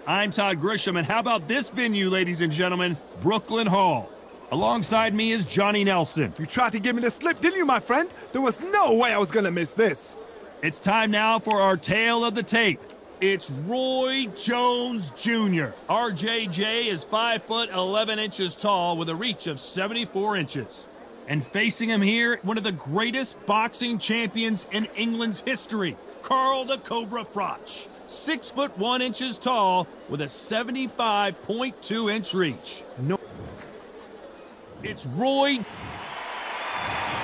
I'm Todd Grisham, and how about this venue, ladies and gentlemen? Brooklyn Hall. Alongside me is Johnny Nelson. You tried to give me the slip, didn't you, my friend? There was no way I was gonna miss this. It's time now for our tale of the tape. It's Roy Jones Jr. RJJ is 5 foot 11 inches tall with a reach of 74 inches. And facing him here, one of the greatest boxing champions in England's history, Carl the Cobra Froch. 6 foot 1 inches tall with a 75.2 inch reach. No. It's Roy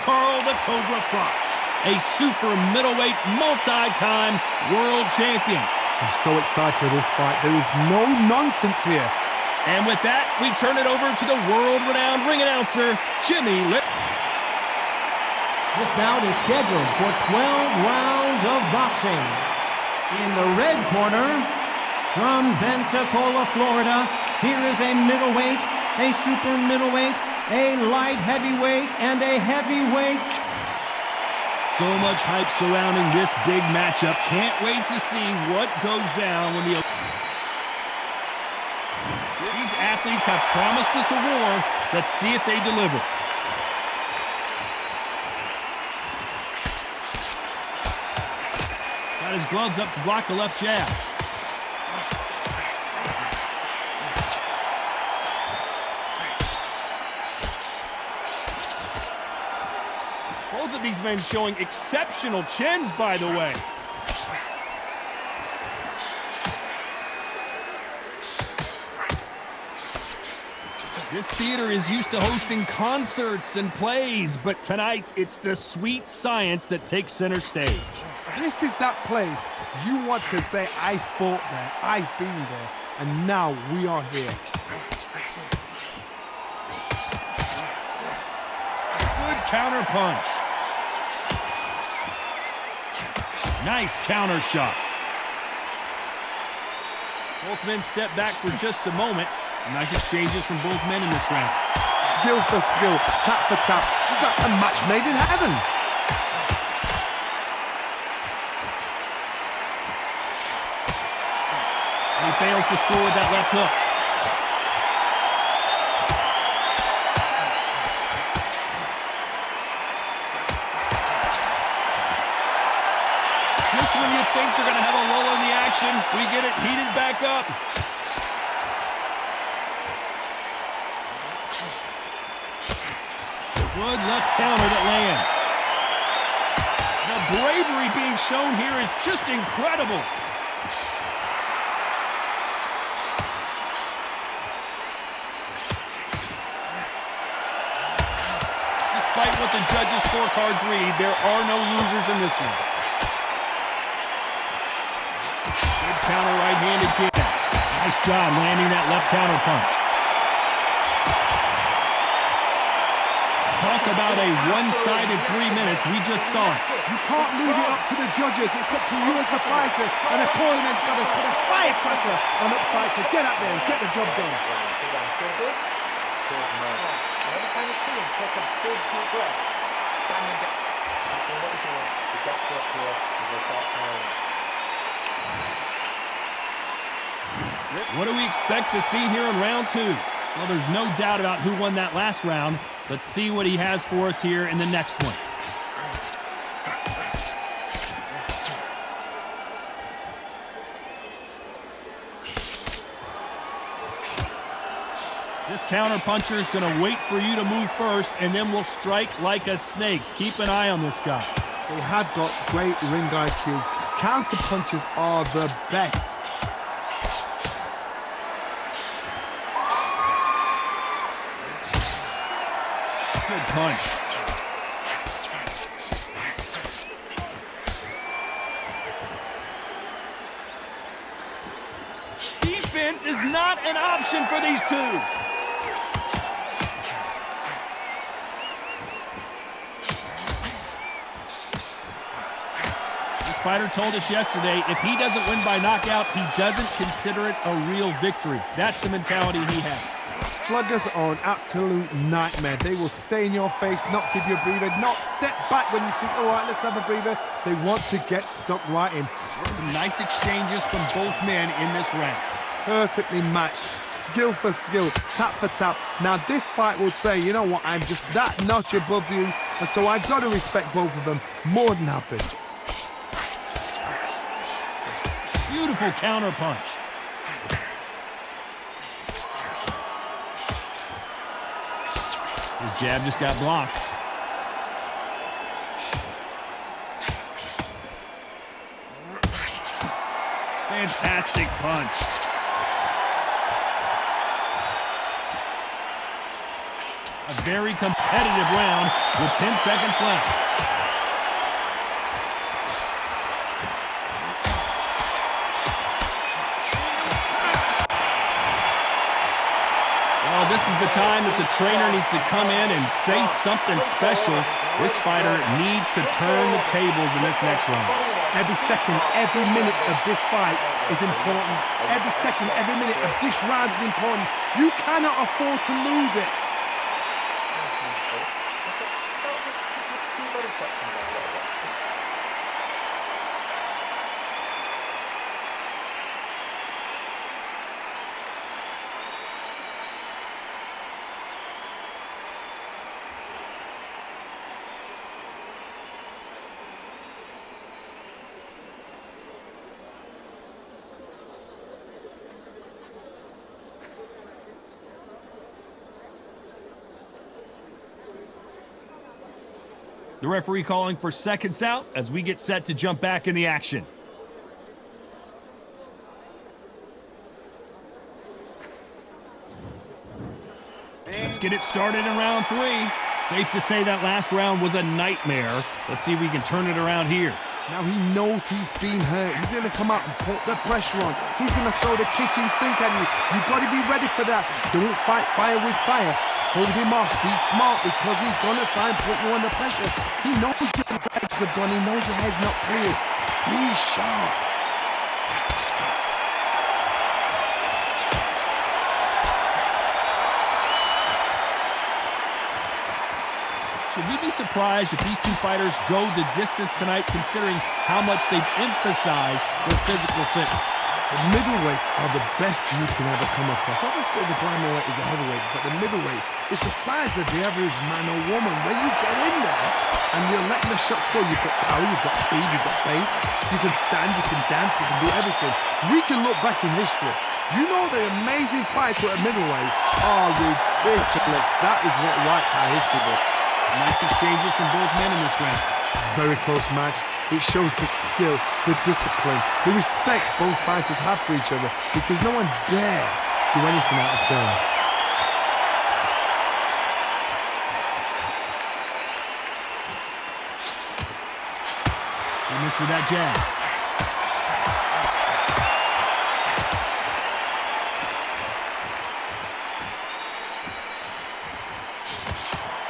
Carl the Cobra Froch, a super middleweight multi-time world champion. I'm so excited for this fight. There is no nonsense here. And with that, we turn it over to the world-renowned ring announcer, Jimmy Lip. This bout is scheduled for 12 rounds of boxing. In the red corner, from Pensacola, Florida, here is a middleweight, a super middleweight, a light heavyweight, and a heavyweight. So much hype surrounding this big matchup. Can't wait to see what goes down when the... These athletes have promised us a war. Let's see if they deliver. Got his gloves up to block the left jab. Both of these men showing exceptional chins, by the way. This theater is used to hosting concerts and plays, but tonight it's the sweet science that takes center stage. This is that place you want to say, I fought there, I've been there, and now we are here. Good counter punch. Nice counter shot. Both men step back for just a moment. Nice exchanges from both men in this round. Skill for skill, tap for tap. Just like a match made in heaven. He fails to score with that left hook. Just when you think they're going to have a lull in the action, we get it heated back up. Good left counter that lands. The bravery being shown here is just incredible. Despite what the judges' scorecards read, there are no losers in this one. Good counter right-handed kick. Nice job landing that left counter punch. Talk about a one-sided 3 minutes. We just saw it. You can't leave it up to the judges. It's up to you as the fighter. And the opponent's got to put a firecracker on that fighter. Get up there and get the job done. What do we expect to see here in round 2? Well, there's no doubt about who won that last round. Let's see what he has for us here in the next one. This counter puncher is going to wait for you to move first, and then will strike like a snake. Keep an eye on this guy. They have got great ring IQ. Counter punches are the best. Good punch. Defense is not an option for these two. This fighter told us yesterday, if he doesn't win by knockout, he doesn't consider it a real victory. That's the mentality he has. Sluggers are an absolute nightmare. They will stay in your face, not give you a breather, not step back when you think, all right, let's have a breather. They want to get stuck right in. Some nice exchanges from both men in this round. perfectly matched, skill for skill, tap for tap. Now this fight will say, you know what, I'm just that notch above you, and so I've got to respect both of them. More than happy. Beautiful counter punch. His jab just got blocked. Fantastic punch. A very competitive round with 10 seconds left. Well, this is the time that the trainer needs to come in and say something special. This fighter needs to turn the tables in this next round. Every second, every minute of this fight is important. Every second, every minute of this round is important. You cannot afford to lose it. The referee calling for seconds out as we get set to jump back in the action. Let's get it started in round 3. Safe to say that last round was a nightmare. Let's see if we can turn it around here. Now he knows he's been hurt. He's going to come out and put the pressure on. He's going to throw the kitchen sink at you. You've got to be ready for that. Don't fight fire with fire. Hold him off. Be smart because he's going to try and put you under pressure. He knows your legs have gone. He knows your head's not clear. Be sharp. Should we be surprised if these two fighters go the distance tonight, considering how much they've emphasized their physical fitness? The middleweights are the best you can ever come across. Obviously, the flyweight is a heavyweight, but the middleweight is the size of the average man or woman. When you get in there and you're letting the shots go, you've got power, you've got speed, you've got pace, you can stand, you can dance, you can do everything. We can look back in history. You know the amazing fights at middleweight are ridiculous. That is what writes our history book. Nice exchanges from both men in this round. It's a very close match. It shows the skill, the discipline, the respect both fighters have for each other because no one dare do anything out of turn. He missed with that jab.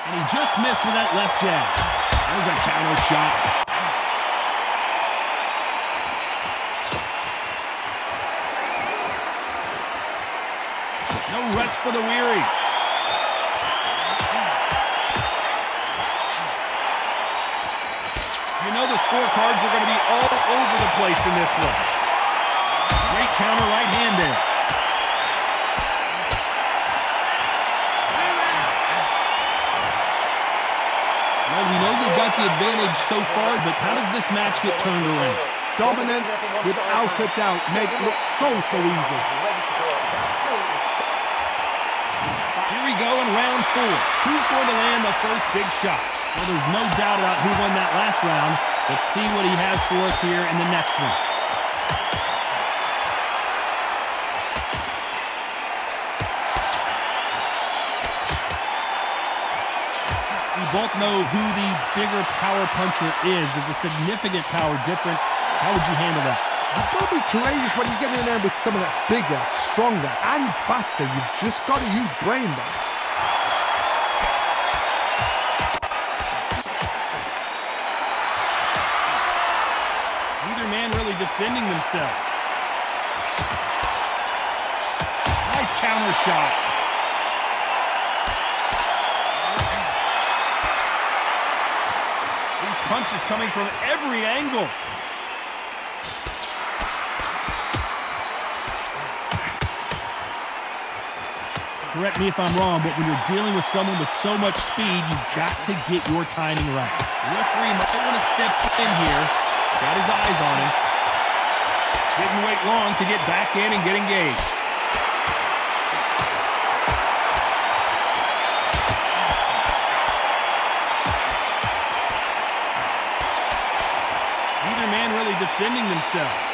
And he just missed with that left jab. That was a counter shot. No rest for the weary. You know the scorecards are going to be all over the place in this one. Great counter right hand there. Well, we know they've got the advantage so far, but how does this match get turned around? Dominance, without a doubt, make it look so easy. Here we go in round 4. Who's going to land the first big shot? Well, there's no doubt about who won that last round. Let's see what he has for us here in the next one. We both know who the bigger power puncher is. There's a significant power difference. How would you handle that? You've got to be courageous when you get in there with someone that's bigger, stronger, and faster. You've just got to use brain there. Neither man really defending themselves. Nice counter shot. These punches coming from every angle. correct me if I'm wrong, but when you're dealing with someone with so much speed, you've got to get your timing right. The referee might want to step in here. Got his eyes on him. Didn't wait long to get back in and get engaged. Neither man really defending themselves.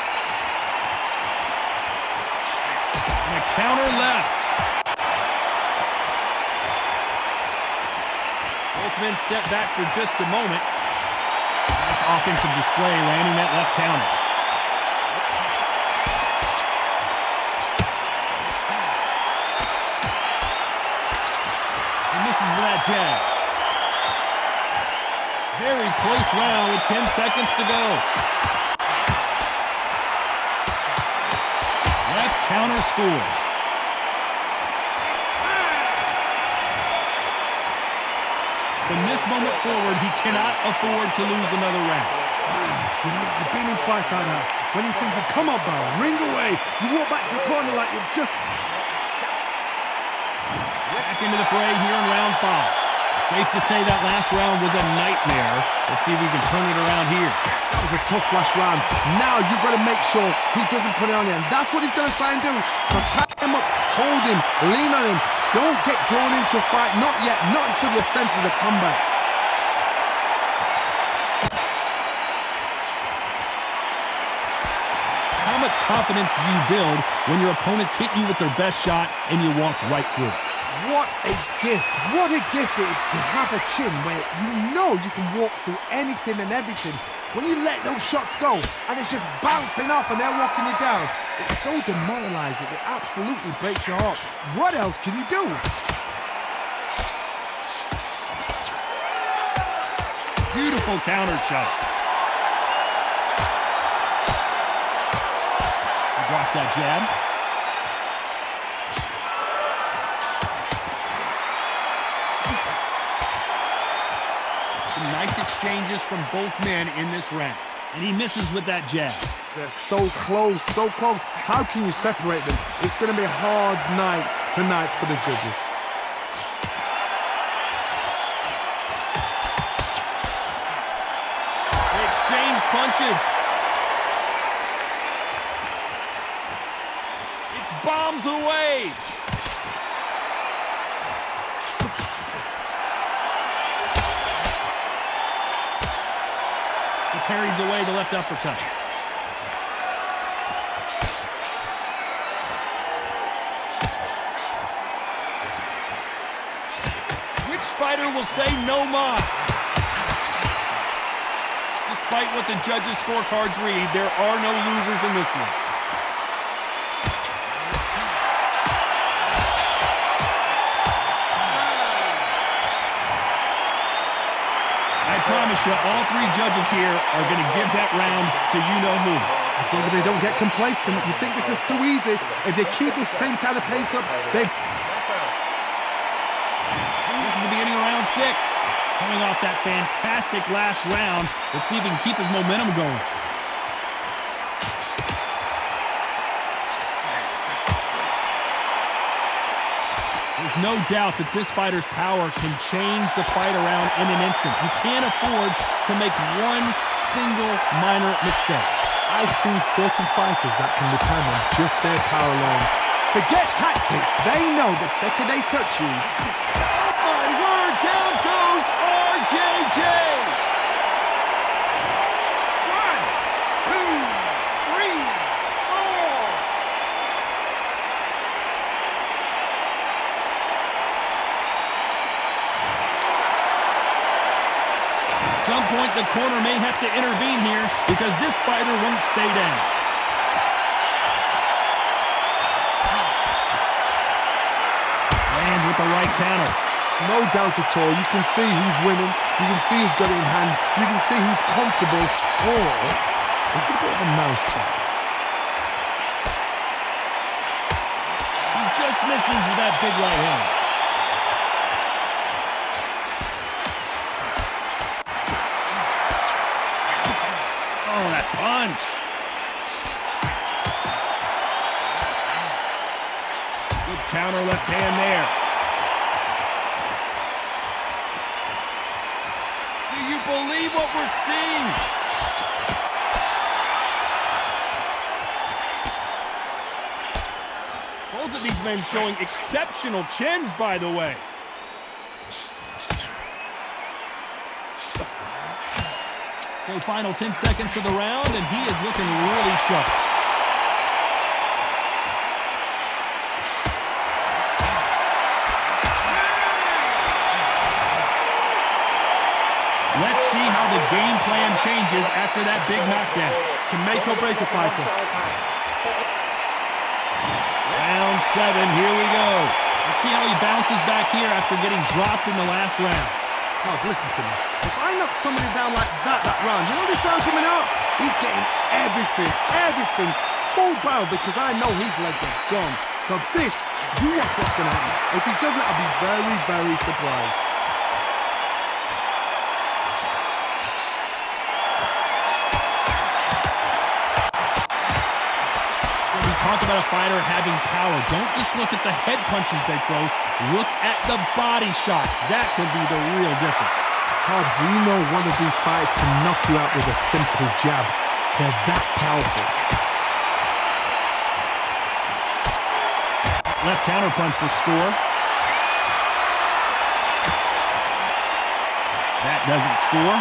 And a counter left. Both men step back for just a moment. Nice offensive display, landing that left counter. He misses with that jab. Very close round with 10 seconds to go. Left counter scores. From this moment forward, he cannot afford to lose another round. You know, I've been in fights like that. When you think you come up, bro, ring away. You walk back to the corner like you're just... Back into the fray here in round 5. Safe to say that last round was a nightmare. Let's see if we can turn it around here. That was a tough last round. Now you've got to make sure he doesn't put it on you. And that's what he's going to try and do. So tie him up, hold him, lean on him. Don't get drawn into a fight. Not yet. Not until your senses have come back. How much confidence do you build when your opponents hit you with their best shot and you walk right through it? What a gift. What a gift it is to have a chin where you know you can walk through anything and everything. When you let those shots go and it's just bouncing off and they're walking you down, it's so demoralizing. It absolutely breaks your heart. What else can you do? Beautiful counter shot. He blocks that jab. Some nice exchanges from both men in this round. And he misses with that jab. They're so close, so close. How can you separate them? It's going to be a hard night tonight for the judges. They exchange punches. It's bombs away. He parries away the left uppercut. Which fighter will say no mas? Despite what the judges' scorecards read, there are no losers in this one. I promise you, all three judges here are going to give that round to you-know-who. As long as they don't get complacent, you think this is too easy. If they keep this same kind of pace up, they... This is the beginning of round 6. Coming off that fantastic last round, let's see if he can keep his momentum going. There's no doubt that this fighter's power can change the fight around in an instant. You can't afford to make one single minor mistake. I've seen certain fighters that can depend on just their power alone. Forget tactics. They know the second they touch you. Oh my word, down goes RJJ! 1, 2, 3, 4. At some point, the corner may have to intervene here because this fighter won't stay down. Lands with the right counter. No doubt at all. You can see who's winning. You can see who's got it in hand. You can see who's comfortable. Or it's a bit of a mousetrap. He just misses with that big right hand. Oh, that punch. Good counter left hand there. Do you believe what we're seeing? Both of these men showing exceptional chins, by the way. So final 10 seconds of the round, and he is looking really sharp. Let's see how the game plan changes after that big knockdown. Can make or break a fighter. Round 7, here we go. Let's see how he bounces back here after getting dropped in the last round. Oh, listen to me. If I knock somebody down like that round, you know this round coming out? He's getting everything, full barrel, because I know his legs are gone. So this, you watch what's going to happen. If he doesn't, I'll be very, very surprised. When we talk about a fighter having power, don't just look at the head punches they throw. Look at the body shots. That could be the real difference. Todd, we know one of these fighters can knock you out with a simple jab. They're that powerful. Left counter punch will score. That doesn't score.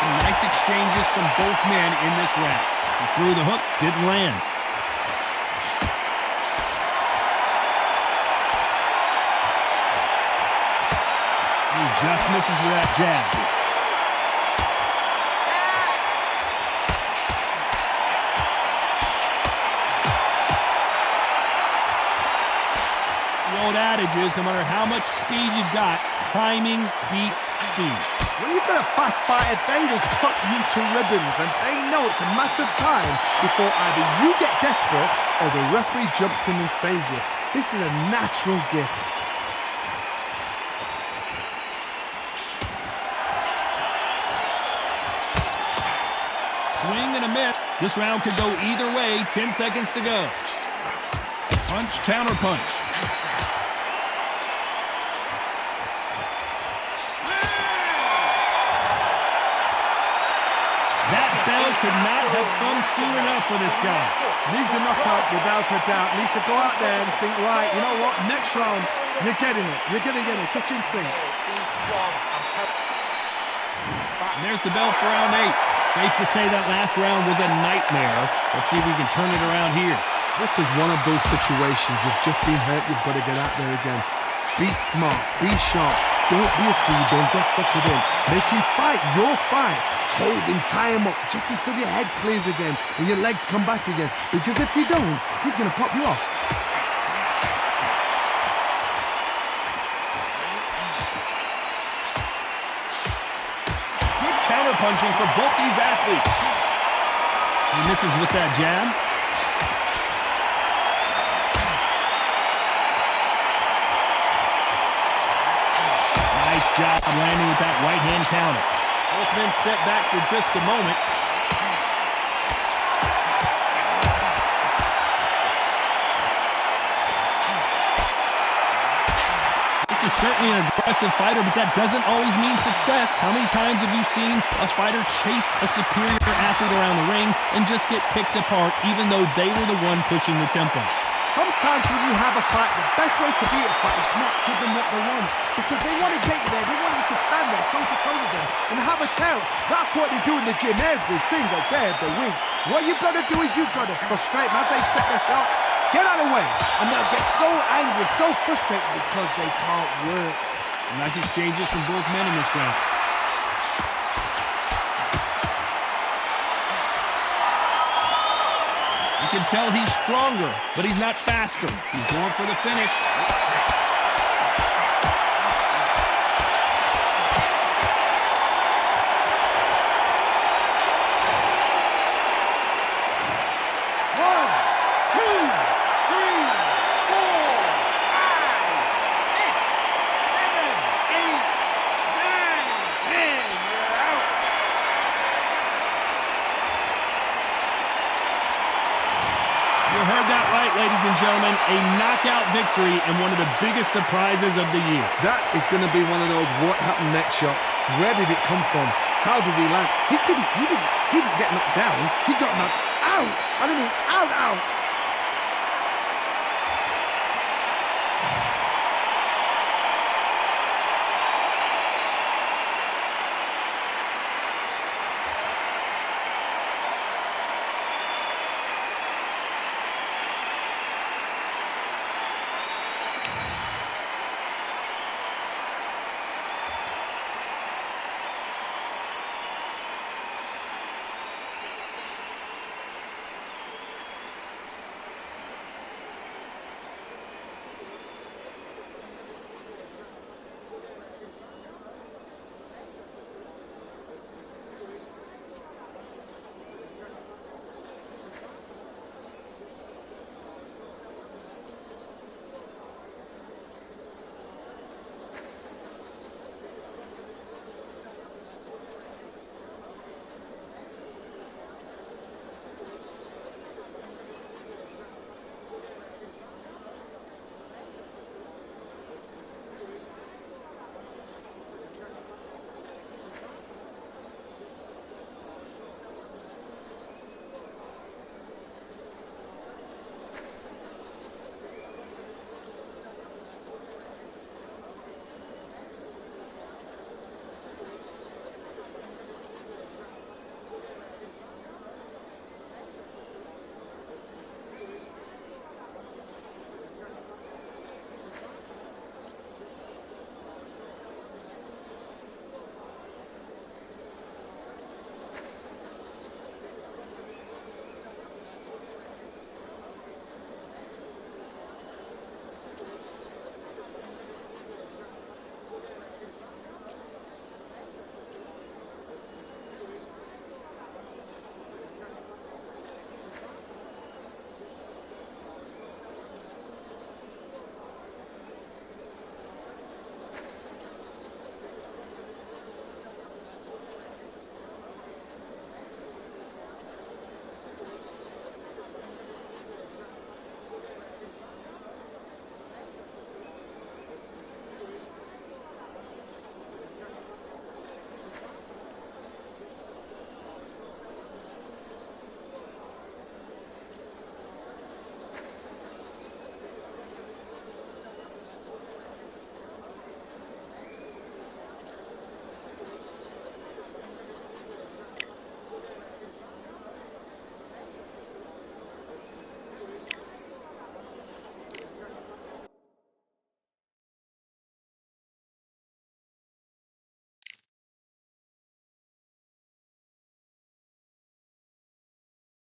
Some nice exchanges from both men in this round. He threw the hook, didn't land. He just misses with that jab. The old adage is, no matter how much speed you've got, timing beats speed. When you've got a fast fighter, they will cut you to ribbons, and they know it's a matter of time before either you get desperate or the referee jumps in and saves you. This is a natural gift. Swing and a miss. This round could go either way. 10 seconds to go. Punch, counter punch. That bell could not have come soon enough for this guy. Needs a knockout without a doubt. Needs to go out there and think, right, you know what, next round, you're getting it. You're going to get it. Kitchen sink. And there's the bell for round 8. Safe to say that last round was a nightmare. Let's see if we can turn it around here. This is one of those situations. You've just been hurt. You've got to get out there again. Be smart. Be sharp. Don't be a fool. Don't get suckered in. Make him fight your fight. Hold him, tie him up, just until your head clears again and your legs come back again. Because if you don't, he's going to pop you off. Good counter punching for both these athletes. He misses with that jab. Nice job landing with that right hand counter. Both men step back for just a moment. This is certainly an aggressive fighter, but that doesn't always mean success. How many times have you seen a fighter chase a superior athlete around the ring and just get picked apart even though they were the one pushing the tempo? Sometimes when you have a fight, the best way to beat a fight is not give them what they want. Because they want to get you there. They want you to stand there toe-to-toe with them and have a tail. That's what they do in the gym every single day of the week. What you've got to do is you've got to frustrate them as they set their shots. Get out of the way. And they'll get so angry, so frustrated because they can't work. Nice exchanges from both men in this round. You can tell he's stronger, but he's not faster. He's going for the finish. right, ladies and gentlemen, a knockout victory and one of the biggest surprises of the year. That is going to be one of those what happened next shots. Where did it come from? How did he land? He didn't get knocked down. He got knocked out. I mean, out.